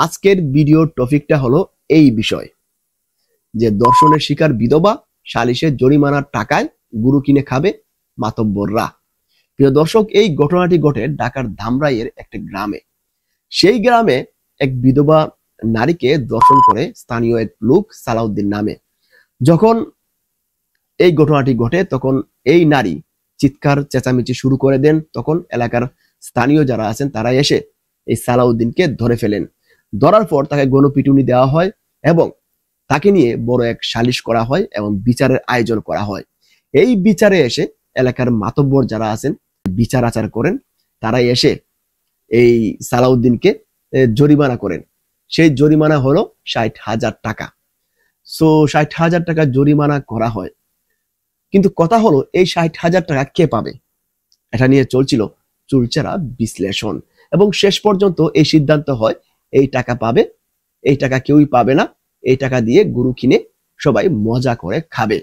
আজকের ভিডিও টপিকটা হলো এই বিষয় যে দর্শনের শিকার বিধবা সালিশে জরিমানার টাকায় গরু কিনে খাবে মাতব্বররা। প্রিয় দর্শক, এই ঘটনাটি ঘটে ঢাকার ধামরাইয়ের একটা গ্রামে। সেই গ্রামে এক বিধবা নারীকে দর্শন করে স্থানীয় এক লোক সালাউদ্দিন নামে। যখন এই ঘটনাটি ঘটে তখন এই নারী চিৎকার চেঁচামেচি শুরু করে দেন। তখন এলাকার স্থানীয় যারা আছেন তারা এসে এই সালাউদ্দিনকে ধরে ফেলেন। ধরার পর তাকে গণপিটুনি দেওয়া হয় এবং তাকে নিয়ে বড় এক সালিশ করা হয় এবং বিচারের আয়োজন করা হয়। এই বিচারে এসে এলাকার মাতব্বর যারা আছেন বিচার আচার করেন, তারা এসে এই সালাউদ্দিনকে জরিমানা করেন। সেই জরিমানা হলো ৬০,০০০ টাকা। সো ৬০,০০০ টাকা জরিমানা করা হয়। কিন্তু কথা হলো এই ৬০,০০০ টাকা কে পাবে, এটা নিয়ে চলছিল চুলচেরা বিশ্লেষণ এবং শেষ পর্যন্ত এই সিদ্ধান্ত হয় এই টাকা পাবে, এই টাকা কেউই পাবে না, এই টাকা দিয়ে গরু কিনে সবাই মজা করে খাবে।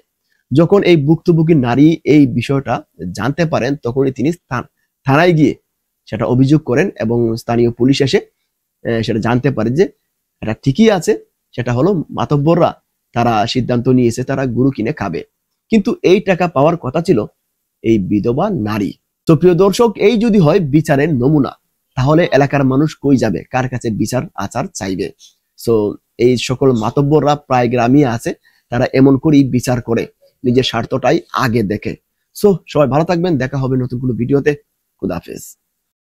যখন এই ভুক্তভোগী নারী এই বিষয়টা জানতে পারেন তখনই তিনি থানায় গিয়ে সেটা অভিযোগ করেন এবং স্থানীয় পুলিশ এসে সেটা জানতে পারে যে এটা ঠিকই আছে, সেটা হলো মাতব্বররা তারা সিদ্ধান্ত নিয়েছে তারা গরু কিনে খাবে। কিন্তু এই টাকা পাওয়ার কথা ছিল এই বিধবা নারী। তো প্রিয় দর্শক, এই যদি হয় বিচারের নমুনা, তাহলে এলাকার মানুষ কই যাবে, কার কাছে বিচার আচার চাইবে? সো এই সকল মাতব্বররা প্রায় গ্রামই আছে, তারা এমন করেই বিচার করে, নিজের স্বার্থটাই আগে দেখে। সো সবাই ভালো থাকবেন, দেখা হবে নতুন কোনো ভিডিওতে। খুদা হাফেজ।